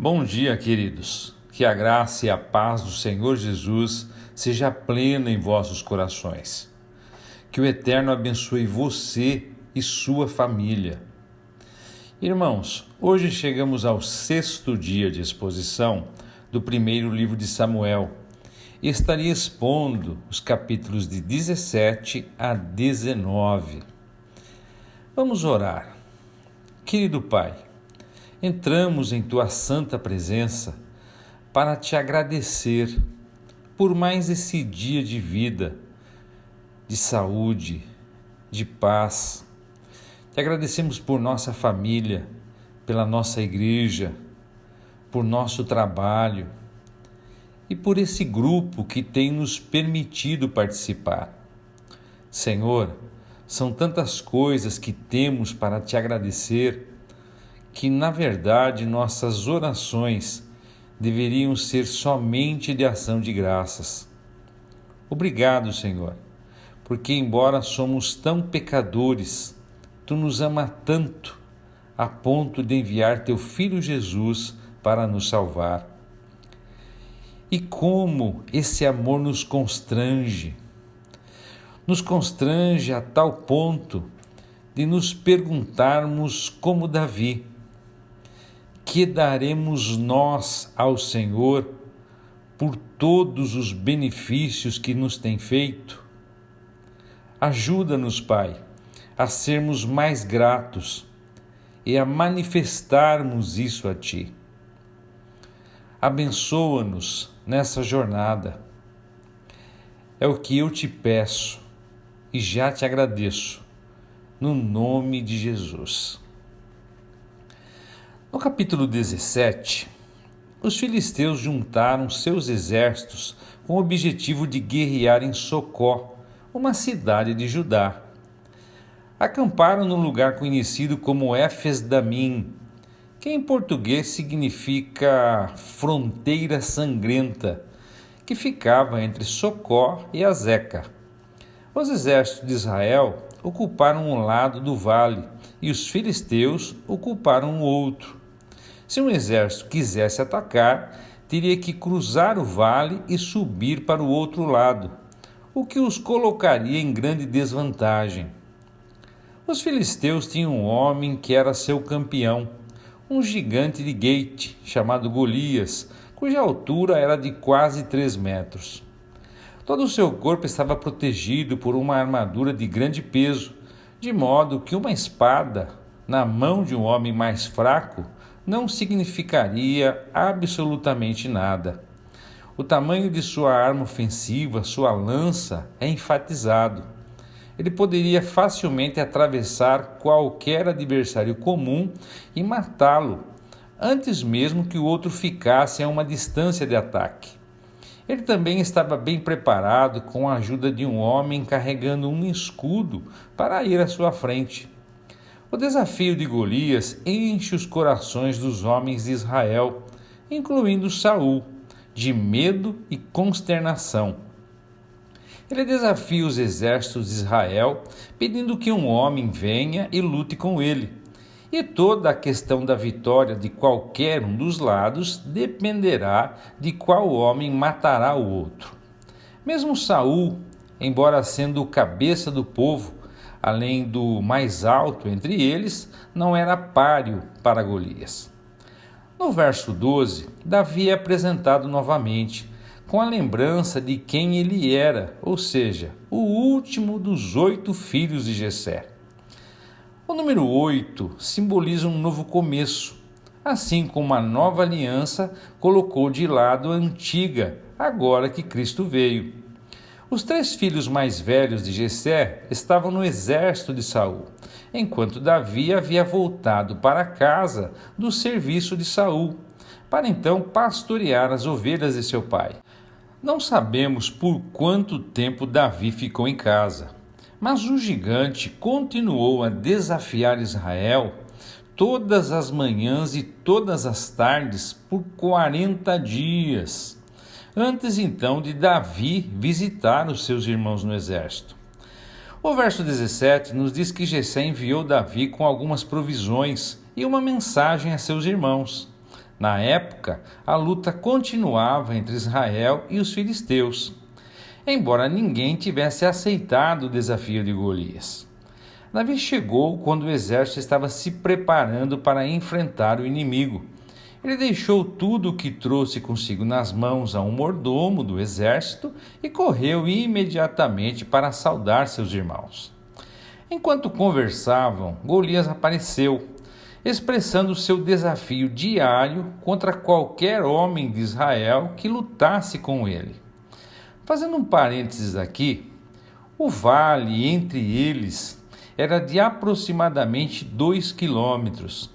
Bom dia, queridos. Que a graça e a paz do Senhor Jesus seja plena em vossos corações. Que o Eterno abençoe você e sua família. Irmãos, hoje chegamos ao 6º dia de exposição do primeiro livro de Samuel. E estarei expondo os capítulos de 17 a 19. Vamos orar. Querido Pai, entramos em Tua santa presença para Te agradecer por mais esse dia de vida, de saúde, de paz. Te agradecemos por nossa família, pela nossa igreja, por nosso trabalho e por esse grupo que tem nos permitido participar. Senhor, são tantas coisas que temos para Te agradecer que, na verdade, nossas orações deveriam ser somente de ação de graças. Obrigado, Senhor, porque embora somos tão pecadores, Tu nos ama tanto a ponto de enviar Teu Filho Jesus para nos salvar. E como esse amor nos constrange a tal ponto de nos perguntarmos como Davi: que daremos nós ao Senhor por todos os benefícios que nos tem feito? Ajuda-nos, Pai, a sermos mais gratos e a manifestarmos isso a Ti. Abençoa-nos nessa jornada. É o que eu Te peço e já Te agradeço, no nome de Jesus. No capítulo 17, os filisteus juntaram seus exércitos com o objetivo de guerrear em Socó, uma cidade de Judá. Acamparam num lugar conhecido como Éfes-Damim, que em português significa fronteira sangrenta, que ficava entre Socó e Azeca. Os exércitos de Israel ocuparam um lado do vale e os filisteus ocuparam o outro. Se um exército quisesse atacar, teria que cruzar o vale e subir para o outro lado, o que os colocaria em grande desvantagem. Os filisteus tinham um homem que era seu campeão, um gigante de Gate, chamado Golias, cuja altura era de quase 3 metros. Todo o seu corpo estava protegido por uma armadura de grande peso, de modo que uma espada na mão de um homem mais fraco não significaria absolutamente nada. O tamanho de sua arma ofensiva, sua lança, é enfatizado. Ele poderia facilmente atravessar qualquer adversário comum e matá-lo, antes mesmo que o outro ficasse a uma distância de ataque. Ele também estava bem preparado com a ajuda de um homem carregando um escudo para ir à sua frente. O desafio de Golias enche os corações dos homens de Israel, incluindo Saul, de medo e consternação. Ele desafia os exércitos de Israel, pedindo que um homem venha e lute com ele. E toda a questão da vitória de qualquer um dos lados dependerá de qual homem matará o outro. Mesmo Saul, embora sendo o cabeça do povo, além do mais alto entre eles, não era páreo para Golias. No verso 12, Davi é apresentado novamente, com a lembrança de quem ele era, ou seja, o último dos 8 filhos de Jessé. O número 8 simboliza um novo começo, assim como a nova aliança colocou de lado a antiga, agora que Cristo veio. Os 3 filhos mais velhos de Jessé estavam no exército de Saul, enquanto Davi havia voltado para casa do serviço de Saul, para então pastorear as ovelhas de seu pai. Não sabemos por quanto tempo Davi ficou em casa, mas o gigante continuou a desafiar Israel todas as manhãs e todas as tardes por 40 dias. Antes então de Davi visitar os seus irmãos no exército. O verso 17 nos diz que Jessé enviou Davi com algumas provisões e uma mensagem a seus irmãos. Na época, a luta continuava entre Israel e os filisteus, embora ninguém tivesse aceitado o desafio de Golias. Davi chegou quando o exército estava se preparando para enfrentar o inimigo. Ele deixou tudo o que trouxe consigo nas mãos a um mordomo do exército e correu imediatamente para saudar seus irmãos. Enquanto conversavam, Golias apareceu, expressando seu desafio diário contra qualquer homem de Israel que lutasse com ele. Fazendo um parênteses aqui, o vale entre eles era de aproximadamente 2 quilômetros.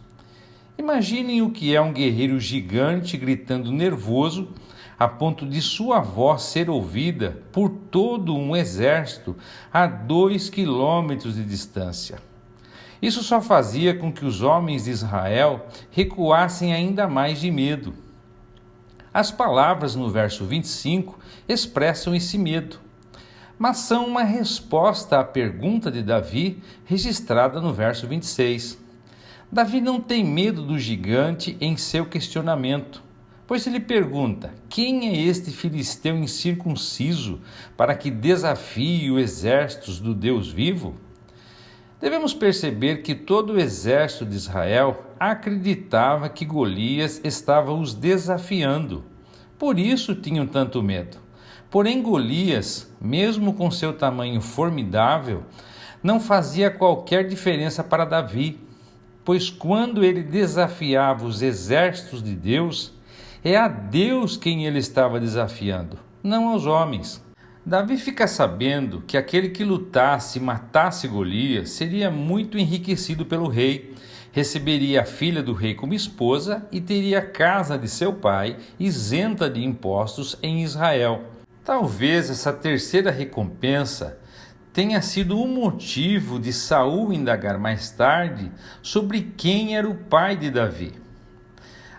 Imaginem o que é um guerreiro gigante gritando nervoso a ponto de sua voz ser ouvida por todo um exército a 2 quilômetros de distância. Isso só fazia com que os homens de Israel recuassem ainda mais de medo. As palavras no verso 25 expressam esse medo, mas são uma resposta à pergunta de Davi registrada no verso 26. Davi não tem medo do gigante em seu questionamento, pois ele pergunta: quem é este filisteu incircunciso para que desafie os exércitos do Deus vivo? Devemos perceber que todo o exército de Israel acreditava que Golias estava os desafiando, por isso tinham tanto medo. Porém, Golias, mesmo com seu tamanho formidável, não fazia qualquer diferença para Davi, pois quando ele desafiava os exércitos de Deus, é a Deus quem ele estava desafiando, não aos homens. Davi fica sabendo que aquele que lutasse e matasse Golias seria muito enriquecido pelo rei, receberia a filha do rei como esposa e teria a casa de seu pai isenta de impostos em Israel. Talvez essa terceira recompensa tenha sido o motivo de Saul indagar mais tarde sobre quem era o pai de Davi.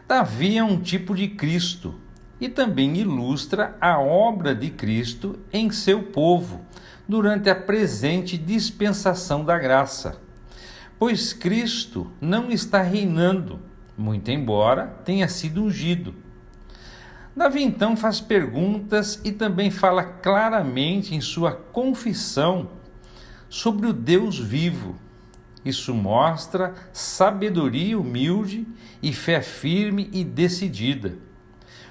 Davi é um tipo de Cristo e também ilustra a obra de Cristo em seu povo durante a presente dispensação da graça, pois Cristo não está reinando, muito embora tenha sido ungido. Davi então faz perguntas e também fala claramente em sua confissão sobre o Deus vivo. Isso mostra sabedoria humilde e fé firme e decidida.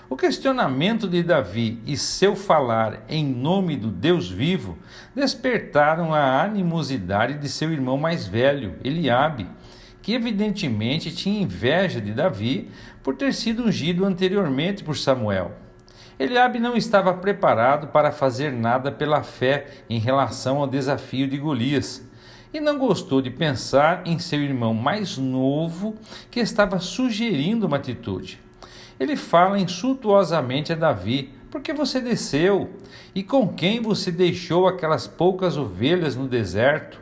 O questionamento de Davi e seu falar em nome do Deus vivo despertaram a animosidade de seu irmão mais velho, Eliabe, que evidentemente tinha inveja de Davi por ter sido ungido anteriormente por Samuel. Eliabe não estava preparado para fazer nada pela fé em relação ao desafio de Golias e não gostou de pensar em seu irmão mais novo que estava sugerindo uma atitude. Ele fala insultuosamente a Davi: por que você desceu? E com quem você deixou aquelas poucas ovelhas no deserto?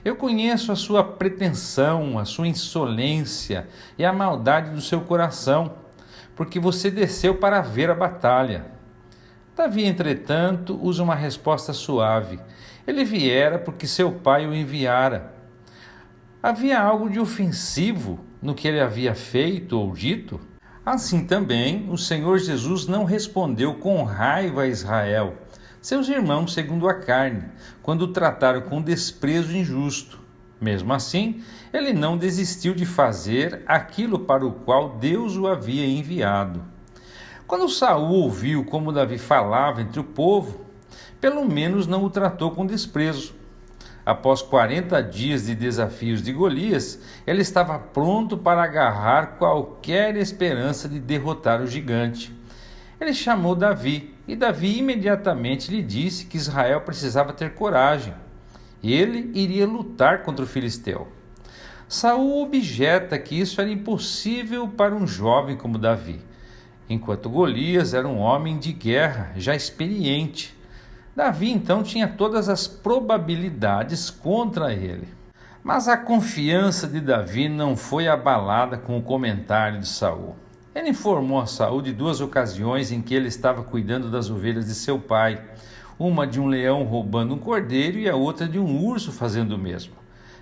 Eu conheço a sua pretensão, a sua insolência e a maldade do seu coração, porque você desceu para ver a batalha. Davi, entretanto, usa uma resposta suave. Ele viera porque seu pai o enviara. Havia algo de ofensivo no que ele havia feito ou dito? Assim também, o Senhor Jesus não respondeu com raiva a Israel, seus irmãos segundo a carne, quando o trataram com desprezo injusto. Mesmo assim, ele não desistiu de fazer aquilo para o qual Deus o havia enviado. Quando Saul ouviu como Davi falava entre o povo, pelo menos não o tratou com desprezo. Após 40 dias de desafios de Golias, ele estava pronto para agarrar qualquer esperança de derrotar o gigante. Ele chamou Davi, e Davi imediatamente lhe disse que Israel precisava ter coragem. Ele iria lutar contra o filisteu. Saul objeta que isso era impossível para um jovem como Davi, enquanto Golias era um homem de guerra já experiente. Davi então tinha todas as probabilidades contra ele. Mas a confiança de Davi não foi abalada com o comentário de Saul. Ele informou a Saul de 2 ocasiões em que ele estava cuidando das ovelhas de seu pai, uma de um leão roubando um cordeiro e a outra de um urso fazendo o mesmo.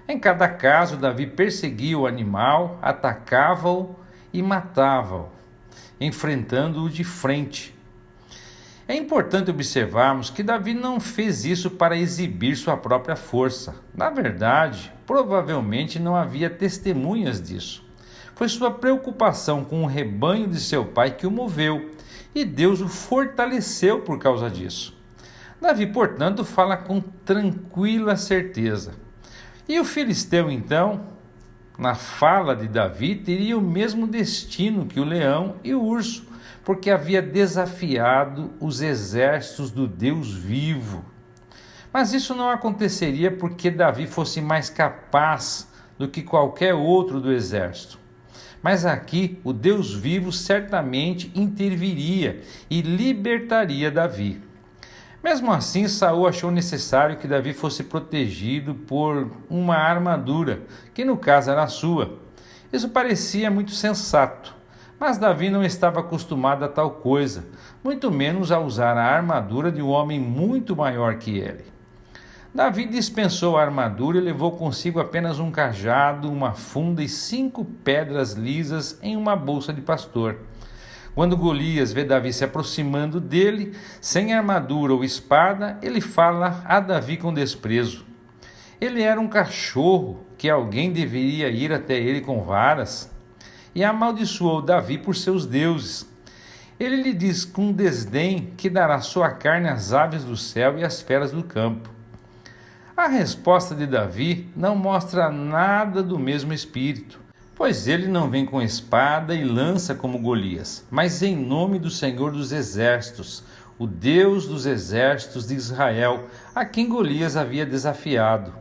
Em cada caso, Davi perseguia o animal, atacava-o e matava-o. enfrentando-o de frente. É importante observarmos que Davi não fez isso para exibir sua própria força. Na verdade, provavelmente não havia testemunhas disso. Foi sua preocupação com o rebanho de seu pai que o moveu, e Deus o fortaleceu por causa disso. Davi, portanto, fala com tranquila certeza. E o filisteu, então, na fala de Davi, teria o mesmo destino que o leão e o urso, porque havia desafiado os exércitos do Deus vivo. Mas isso não aconteceria porque Davi fosse mais capaz do que qualquer outro do exército. Mas aqui o Deus vivo certamente interviria e libertaria Davi. Mesmo assim, Saul achou necessário que Davi fosse protegido por uma armadura, que no caso era a sua. Isso parecia muito sensato, mas Davi não estava acostumado a tal coisa, muito menos a usar a armadura de um homem muito maior que ele. Davi dispensou a armadura e levou consigo apenas um cajado, uma funda e 5 pedras lisas em uma bolsa de pastor. Quando Golias vê Davi se aproximando dele, sem armadura ou espada, ele fala a Davi com desprezo. Ele era um cachorro que alguém deveria ir até ele com varas, e amaldiçoou Davi por seus deuses. Ele lhe diz com desdém que dará sua carne às aves do céu e às feras do campo. A resposta de Davi não mostra nada do mesmo espírito, pois ele não vem com espada e lança como Golias, mas em nome do Senhor dos Exércitos, o Deus dos exércitos de Israel, a quem Golias havia desafiado.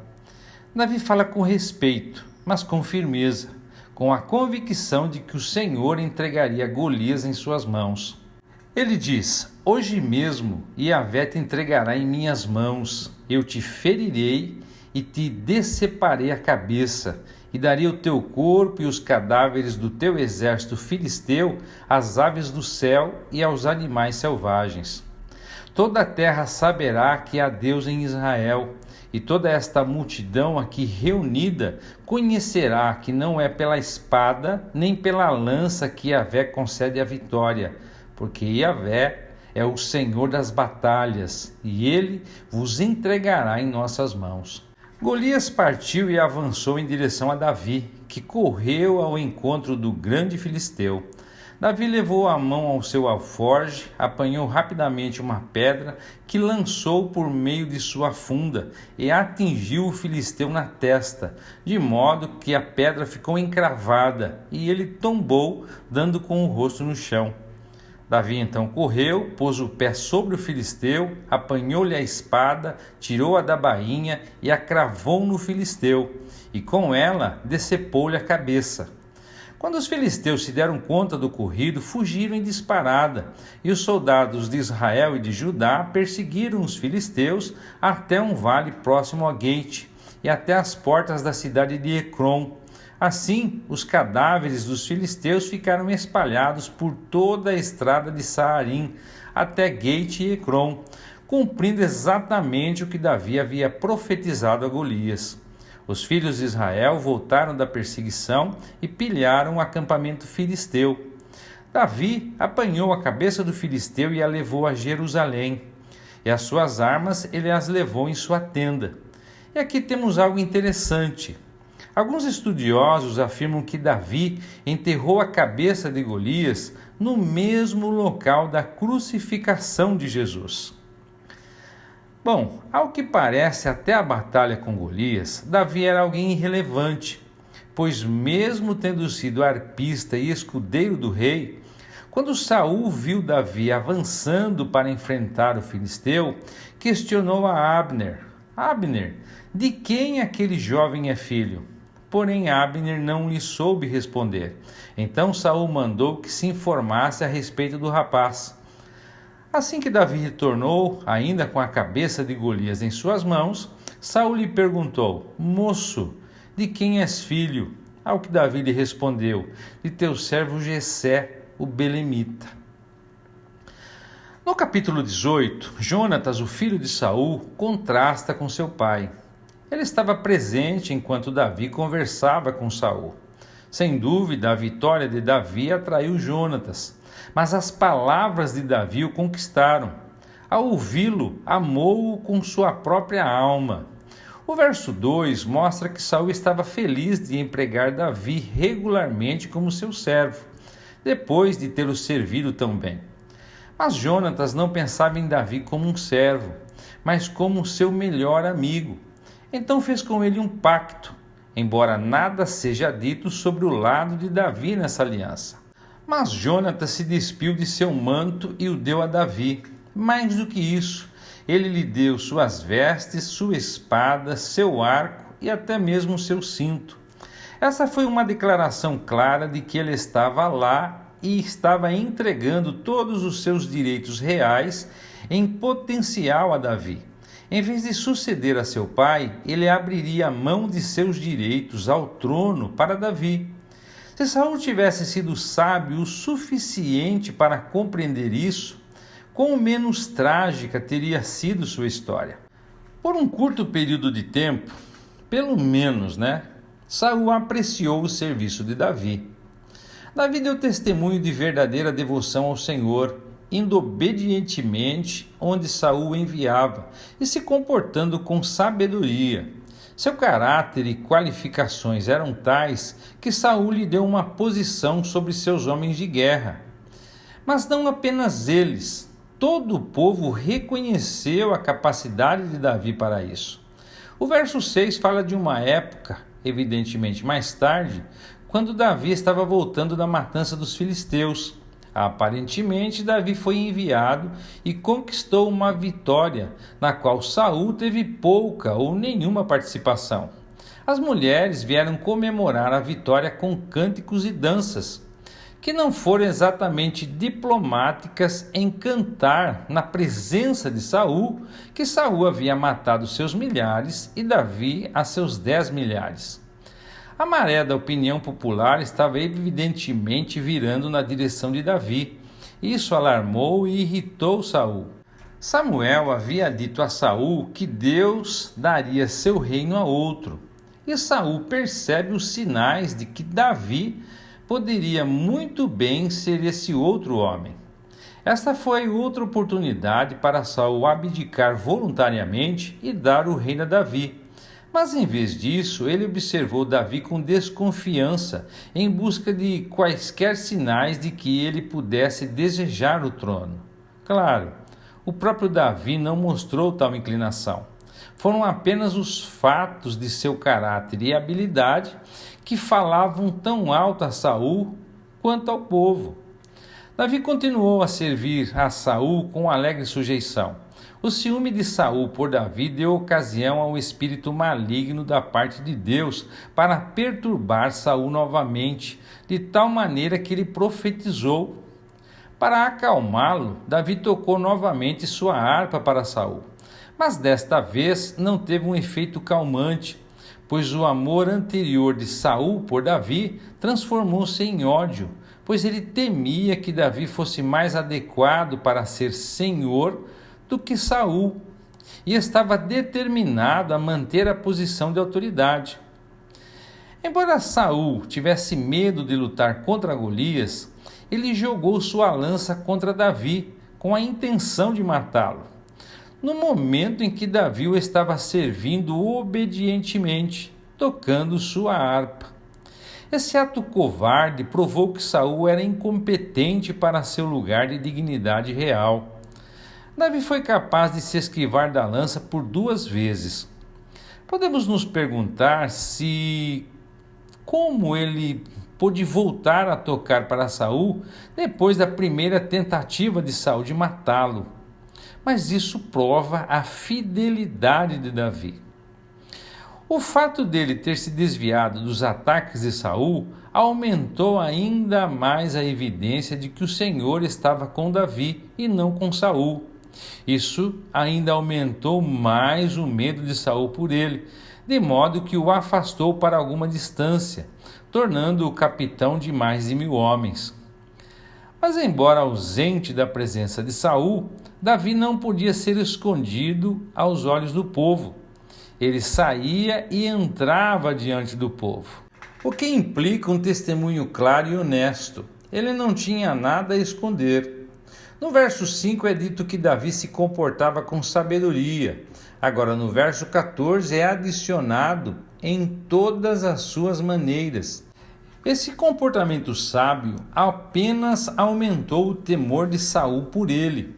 Davi fala com respeito, mas com firmeza, com a convicção de que o Senhor entregaria Golias em suas mãos. Ele diz: hoje mesmo Yahvé te entregará em minhas mãos, eu te ferirei e te deceparei a cabeça, e darei o teu corpo e os cadáveres do teu exército filisteu às aves do céu e aos animais selvagens. Toda a terra saberá que há Deus em Israel, e toda esta multidão aqui reunida conhecerá que não é pela espada nem pela lança que Yahvé concede a vitória, porque Yahvé é o Senhor das batalhas, e ele vos entregará em nossas mãos. Golias partiu e avançou em direção a Davi, que correu ao encontro do grande filisteu. Davi levou a mão ao seu alforje, apanhou rapidamente uma pedra que lançou por meio de sua funda e atingiu o filisteu na testa, de modo que a pedra ficou encravada e ele tombou, dando com o rosto no chão. Davi então correu, pôs o pé sobre o filisteu, apanhou-lhe a espada, tirou-a da bainha e a cravou no filisteu, e com ela decepou-lhe a cabeça. Quando os filisteus se deram conta do ocorrido, fugiram em disparada, e os soldados de Israel e de Judá perseguiram os filisteus até um vale próximo a Gate e até as portas da cidade de Ecrom. Assim, os cadáveres dos filisteus ficaram espalhados por toda a estrada de Saarim, até Gate e Ecrom, cumprindo exatamente o que Davi havia profetizado a Golias. Os filhos de Israel voltaram da perseguição e pilharam o acampamento filisteu. Davi apanhou a cabeça do filisteu e a levou a Jerusalém, e as suas armas ele as levou em sua tenda. E aqui temos algo interessante. Alguns estudiosos afirmam que Davi enterrou a cabeça de Golias no mesmo local da crucificação de Jesus. Bom, ao que parece, até a batalha com Golias, Davi era alguém irrelevante, pois mesmo tendo sido arpista e escudeiro do rei, quando Saul viu Davi avançando para enfrentar o filisteu, questionou a Abner: Abner, de quem aquele jovem é filho? Porém, Abner não lhe soube responder. Então Saul mandou que se informasse a respeito do rapaz. Assim que Davi retornou, ainda com a cabeça de Golias em suas mãos, Saul lhe perguntou: Moço, de quem és filho? Ao que Davi lhe respondeu: De teu servo Jessé, o belemita. No capítulo 18, Jonatas, o filho de Saul, contrasta com seu pai. Ele estava presente enquanto Davi conversava com Saul. Sem dúvida, a vitória de Davi atraiu Jonatas, mas as palavras de Davi o conquistaram. Ao ouvi-lo, amou-o com sua própria alma. O verso 2 mostra que Saul estava feliz de empregar Davi regularmente como seu servo, depois de tê-lo servido tão bem. Mas Jonatas não pensava em Davi como um servo, mas como seu melhor amigo. Então fez com ele um pacto, embora nada seja dito sobre o lado de Davi nessa aliança. Mas Jonatas se despiu de seu manto e o deu a Davi. Mais do que isso, ele lhe deu suas vestes, sua espada, seu arco e até mesmo seu cinto. Essa foi uma declaração clara de que ele estava lá e estava entregando todos os seus direitos reais em potencial a Davi. Em vez de suceder a seu pai, ele abriria a mão de seus direitos ao trono para Davi. Se Saul tivesse sido sábio o suficiente para compreender isso, quão menos trágica teria sido sua história. Por um curto período de tempo, pelo menos, Saul apreciou o serviço de Davi. Davi deu testemunho de verdadeira devoção ao Senhor, indo obedientemente onde Saul o enviava e se comportando com sabedoria. Seu caráter e qualificações eram tais que Saul lhe deu uma posição sobre seus homens de guerra. Mas não apenas eles. Todo o povo reconheceu a capacidade de Davi para isso. O verso 6 fala de uma época, evidentemente mais tarde, quando Davi estava voltando da matança dos filisteus. Aparentemente, Davi foi enviado e conquistou uma vitória, na qual Saul teve pouca ou nenhuma participação. As mulheres vieram comemorar a vitória com cânticos e danças, que não foram exatamente diplomáticas em cantar na presença de Saul, que Saul havia matado seus milhares e Davi a seus 10 milhares. A maré da opinião popular estava evidentemente virando na direção de Davi. Isso alarmou e irritou Saul. Samuel havia dito a Saul que Deus daria seu reino a outro, e Saul percebe os sinais de que Davi poderia muito bem ser esse outro homem. Esta foi outra oportunidade para Saul abdicar voluntariamente e dar o reino a Davi. Mas em vez disso, ele observou Davi com desconfiança, em busca de quaisquer sinais de que ele pudesse desejar o trono. Claro, o próprio Davi não mostrou tal inclinação. Foram apenas os fatos de seu caráter e habilidade que falavam tão alto a Saul quanto ao povo. Davi continuou a servir a Saul com alegre sujeição. O ciúme de Saul por Davi deu ocasião ao espírito maligno da parte de Deus para perturbar Saul novamente, de tal maneira que ele profetizou. Para acalmá-lo, Davi tocou novamente sua harpa para Saul. Mas desta vez não teve um efeito calmante, pois o amor anterior de Saul por Davi transformou-se em ódio, pois ele temia que Davi fosse mais adequado para ser senhor do que Saul, e estava determinado a manter a posição de autoridade. Embora Saul tivesse medo de lutar contra Golias, ele jogou sua lança contra Davi, com a intenção de matá-lo, no momento em que Davi o estava servindo obedientemente, tocando sua harpa. Esse ato covarde provou que Saul era incompetente para seu lugar de dignidade real. Davi foi capaz de se esquivar da lança por 2 vezes. Podemos nos perguntar como ele pôde voltar a tocar para Saul depois da primeira tentativa de Saul de matá-lo. Mas isso prova a fidelidade de Davi. O fato dele ter se desviado dos ataques de Saul aumentou ainda mais a evidência de que o Senhor estava com Davi e não com Saul. Isso ainda aumentou mais o medo de Saul por ele, de modo que o afastou para alguma distância, tornando-o capitão de mais de 1000 homens. Mas embora ausente da presença de Saul, Davi não podia ser escondido aos olhos do povo. Ele saía e entrava diante do povo. o que implica um testemunho claro e honesto. Ele não tinha nada a esconder. No verso 5 é dito que Davi se comportava com sabedoria. Agora, no verso 14 é adicionado em todas as suas maneiras. Esse comportamento sábio apenas aumentou o temor de Saul por ele,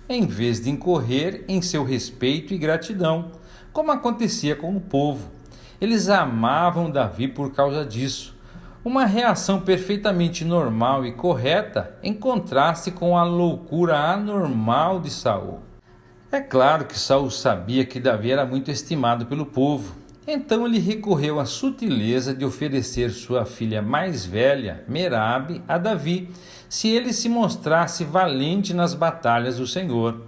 em vez de incorrer em seu respeito e gratidão, como acontecia com o povo. Eles amavam Davi por causa disso. Uma reação perfeitamente normal e correta, em contraste com a loucura anormal de Saul. É claro que Saul sabia que Davi era muito estimado pelo povo. Então ele recorreu à sutileza de oferecer sua filha mais velha, Merabe, a Davi, se ele se mostrasse valente nas batalhas do Senhor.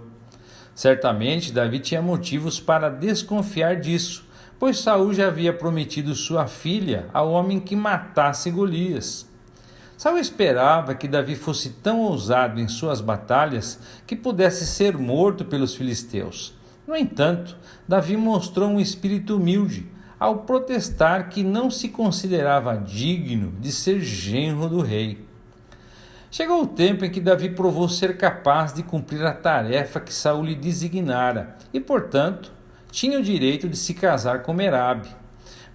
Certamente Davi tinha motivos para desconfiar disso, pois Saul já havia prometido sua filha ao homem que matasse Golias. Saul esperava que Davi fosse tão ousado em suas batalhas que pudesse ser morto pelos filisteus. No entanto, Davi mostrou um espírito humilde ao protestar que não se considerava digno de ser genro do rei. Chegou o tempo em que Davi provou ser capaz de cumprir a tarefa que Saul lhe designara e, portanto, tinha o direito de se casar com Merabe.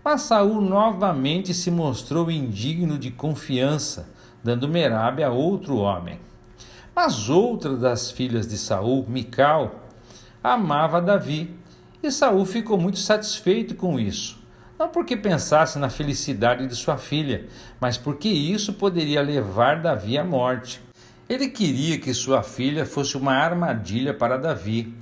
Mas Saul novamente se mostrou indigno de confiança, dando Merabe a outro homem. Mas outra das filhas de Saul, Mical, amava Davi, e Saul ficou muito satisfeito com isso. Não porque pensasse na felicidade de sua filha, mas porque isso poderia levar Davi à morte. Ele queria que sua filha fosse uma armadilha para Davi.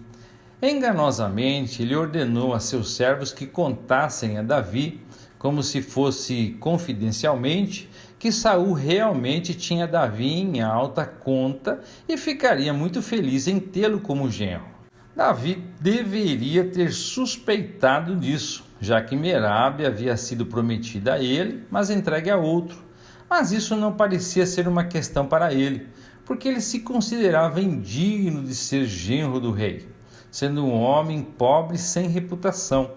Enganosamente, ele ordenou a seus servos que contassem a Davi, como se fosse confidencialmente, que Saul realmente tinha Davi em alta conta e ficaria muito feliz em tê-lo como genro. Davi deveria ter suspeitado disso, já que Merabe havia sido prometida a ele, mas entregue a outro. Mas isso não parecia ser uma questão para ele, porque ele se considerava indigno de ser genro do rei, sendo um homem pobre sem reputação.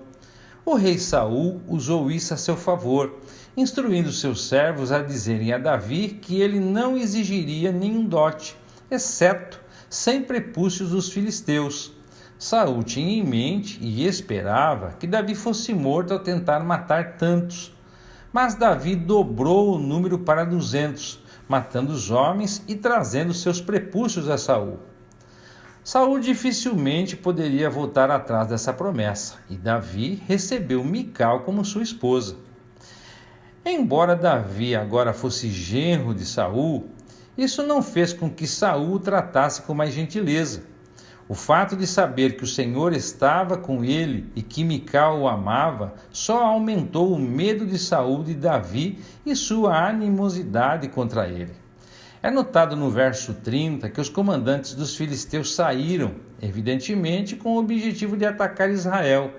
O rei Saul usou isso a seu favor, instruindo seus servos a dizerem a Davi que ele não exigiria nenhum dote, exceto 100 prepúcios dos filisteus. Saul tinha em mente e esperava que Davi fosse morto ao tentar matar tantos. Mas Davi dobrou o número para 200, matando os homens e trazendo seus prepúcios a Saul. Saul dificilmente poderia voltar atrás dessa promessa, e Davi recebeu Mical como sua esposa. Embora Davi agora fosse genro de Saul, isso não fez com que Saul o tratasse com mais gentileza. O fato de saber que o Senhor estava com ele e que Mical o amava só aumentou o medo de Saul de Davi e sua animosidade contra ele. É notado no verso 30 que os comandantes dos filisteus saíram, evidentemente com o objetivo de atacar Israel.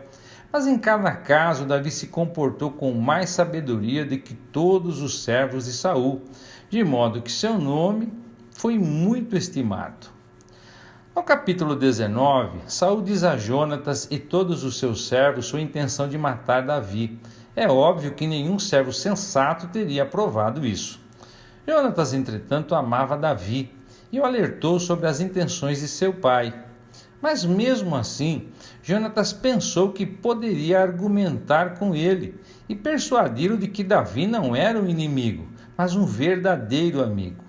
Mas em cada caso Davi se comportou com mais sabedoria do que todos os servos de Saul, de modo que seu nome foi muito estimado. No capítulo 19, Saul diz a Jonatas e todos os seus servos sua intenção de matar Davi. É óbvio que nenhum servo sensato teria aprovado isso. Jonatas, entretanto, amava Davi e o alertou sobre as intenções de seu pai. Mas mesmo assim, Jonatas pensou que poderia argumentar com ele e persuadi-lo de que Davi não era um inimigo, mas um verdadeiro amigo.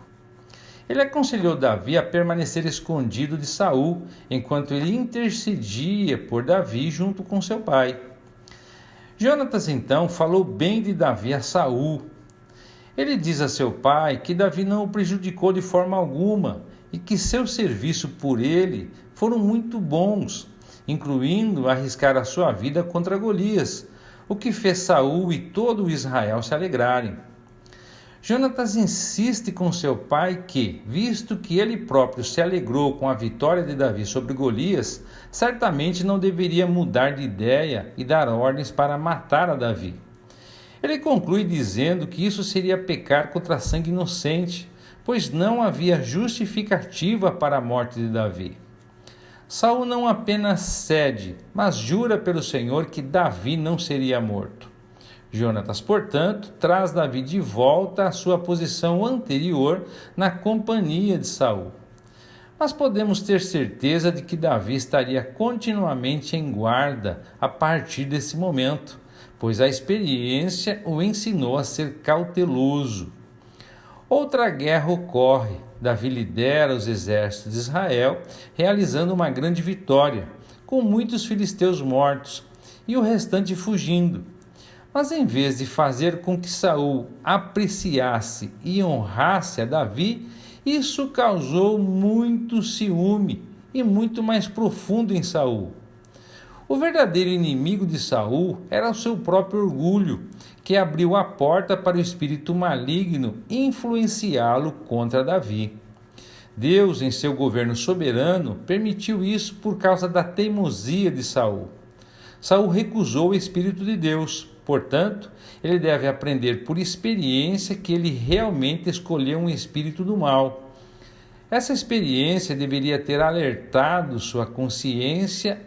Ele aconselhou Davi a permanecer escondido de Saul, enquanto ele intercedia por Davi junto com seu pai. Jonatas então falou bem de Davi a Saul. Ele diz a seu pai que Davi não o prejudicou de forma alguma e que seu serviço por ele foram muito bons, incluindo arriscar a sua vida contra Golias, o que fez Saul e todo o Israel se alegrarem. Jonatas insiste com seu pai que, visto que ele próprio se alegrou com a vitória de Davi sobre Golias, certamente não deveria mudar de ideia e dar ordens para matar a Davi. Ele conclui dizendo que isso seria pecar contra sangue inocente, pois não havia justificativa para a morte de Davi. Saul não apenas cede, mas jura pelo Senhor que Davi não seria morto. Jonatas, portanto, traz Davi de volta à sua posição anterior na companhia de Saul. Mas podemos ter certeza de que Davi estaria continuamente em guarda a partir desse momento, pois a experiência o ensinou a ser cauteloso. Outra guerra ocorre. Davi lidera os exércitos de Israel, realizando uma grande vitória, com muitos filisteus mortos e o restante fugindo. Mas em vez de fazer com que Saul apreciasse e honrasse a Davi, isso causou muito ciúme e muito mais profundo em Saul. O verdadeiro inimigo de Saul era o seu próprio orgulho, que abriu a porta para o espírito maligno influenciá-lo contra Davi. Deus, em seu governo soberano, permitiu isso por causa da teimosia de Saul. Saul recusou o Espírito de Deus, portanto, ele deve aprender por experiência que ele realmente escolheu um espírito do mal. Essa experiência deveria ter alertado sua consciência,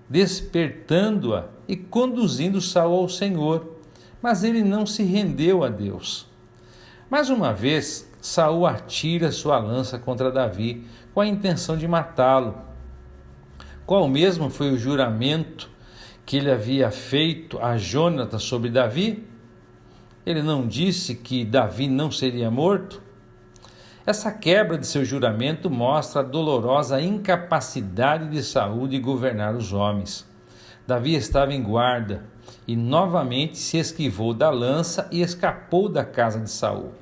despertando-a e conduzindo Saul ao Senhor, mas ele não se rendeu a Deus. Mais uma vez, Saul atira sua lança contra Davi com a intenção de matá-lo. Qual mesmo foi o juramento que ele havia feito a Jonatas sobre Davi? Ele não disse que Davi não seria morto? Essa quebra de seu juramento mostra a dolorosa incapacidade de Saul de governar os homens. Davi estava em guarda e novamente se esquivou da lança e escapou da casa de Saul.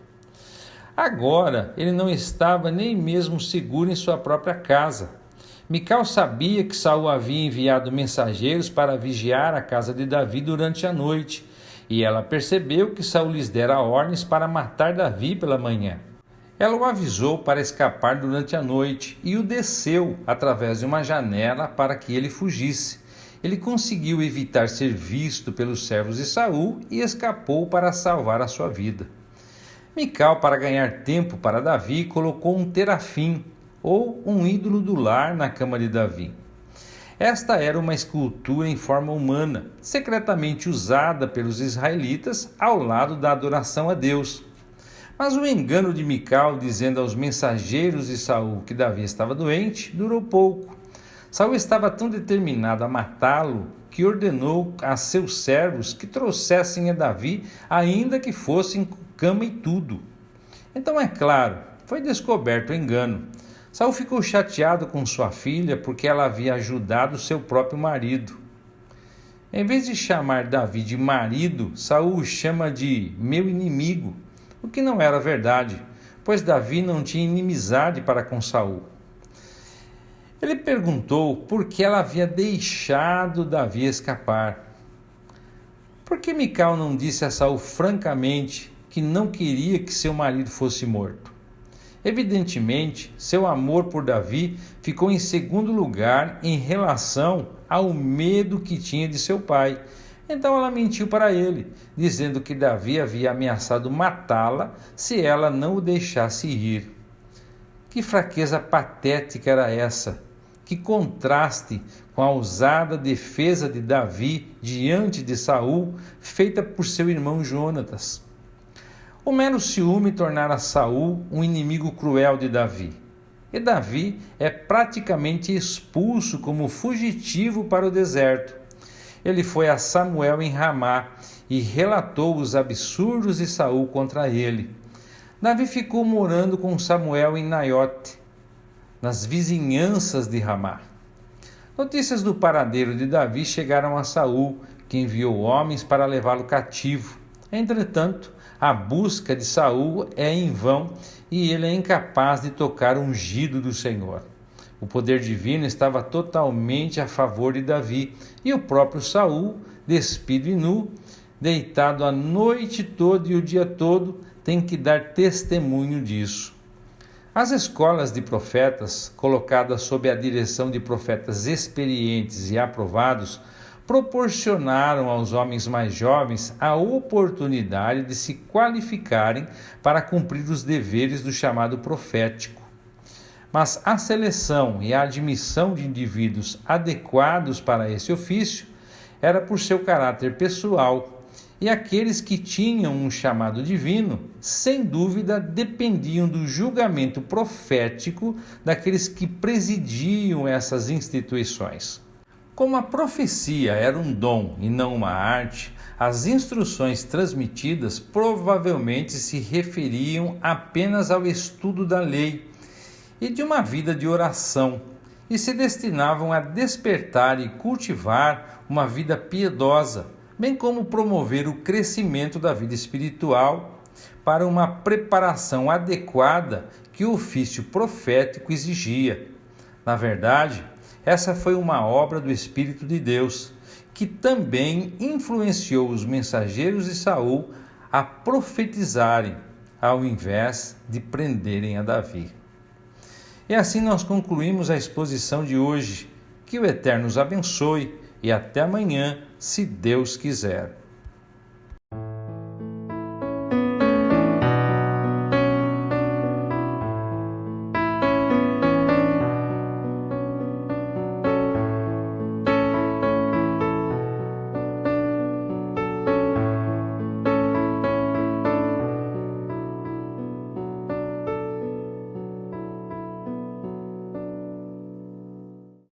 Agora ele não estava nem mesmo seguro em sua própria casa. Mical sabia que Saul havia enviado mensageiros para vigiar a casa de Davi durante a noite, e ela percebeu que Saul lhes dera ordens para matar Davi pela manhã. Ela o avisou para escapar durante a noite e o desceu através de uma janela para que ele fugisse. Ele conseguiu evitar ser visto pelos servos de Saul e escapou para salvar a sua vida. Mical, para ganhar tempo para Davi, colocou um terafim, ou um ídolo do lar, na cama de Davi. Esta era uma escultura em forma humana, secretamente usada pelos israelitas ao lado da adoração a Deus. Mas o engano de Mical, dizendo aos mensageiros de Saul que Davi estava doente, durou pouco. Saul estava tão determinado a matá-lo que ordenou a seus servos que trouxessem a Davi, ainda que fossem com cama e tudo. Então, é claro, foi descoberto o engano. Saul ficou chateado com sua filha porque ela havia ajudado seu próprio marido. Em vez de chamar Davi de marido, Saul o chama de meu inimigo, o que não era verdade, pois Davi não tinha inimizade para com Saul. Ele perguntou por que ela havia deixado Davi escapar. Por que Mical não disse a Saul francamente que não queria que seu marido fosse morto? Evidentemente, seu amor por Davi ficou em segundo lugar em relação ao medo que tinha de seu pai. Então ela mentiu para ele, dizendo que Davi havia ameaçado matá-la se ela não o deixasse ir. Que fraqueza patética era essa! Que contraste com a ousada defesa de Davi diante de Saul, feita por seu irmão Jonatas. O mero ciúme tornara Saul um inimigo cruel de Davi. E Davi é praticamente expulso como fugitivo para o deserto. Ele foi a Samuel em Ramá e relatou os absurdos de Saul contra ele. Davi ficou morando com Samuel em Naiote, nas vizinhanças de Ramá. Notícias do paradeiro de Davi chegaram a Saul, que enviou homens para levá-lo cativo. Entretanto, a busca de Saul é em vão e ele é incapaz de tocar o ungido do Senhor. O poder divino estava totalmente a favor de Davi e o próprio Saul, despido e nu, deitado a noite toda e o dia todo, tem que dar testemunho disso. As escolas de profetas, colocadas sob a direção de profetas experientes e aprovados, proporcionaram aos homens mais jovens a oportunidade de se qualificarem para cumprir os deveres do chamado profético. Mas a seleção e a admissão de indivíduos adequados para esse ofício era por seu caráter pessoal E aqueles que tinham um chamado divino, sem dúvida, dependiam do julgamento profético daqueles que presidiam essas instituições. Como a profecia era um dom e não uma arte, as instruções transmitidas provavelmente se referiam apenas ao estudo da lei e de uma vida de oração, e se destinavam a despertar e cultivar uma vida piedosa, bem como promover o crescimento da vida espiritual para uma preparação adequada que o ofício profético exigia. Na verdade, essa foi uma obra do Espírito de Deus, que também influenciou os mensageiros de Saul a profetizarem, ao invés de prenderem a Davi. E assim nós concluímos a exposição de hoje. Que o Eterno os abençoe e até amanhã, se Deus quiser.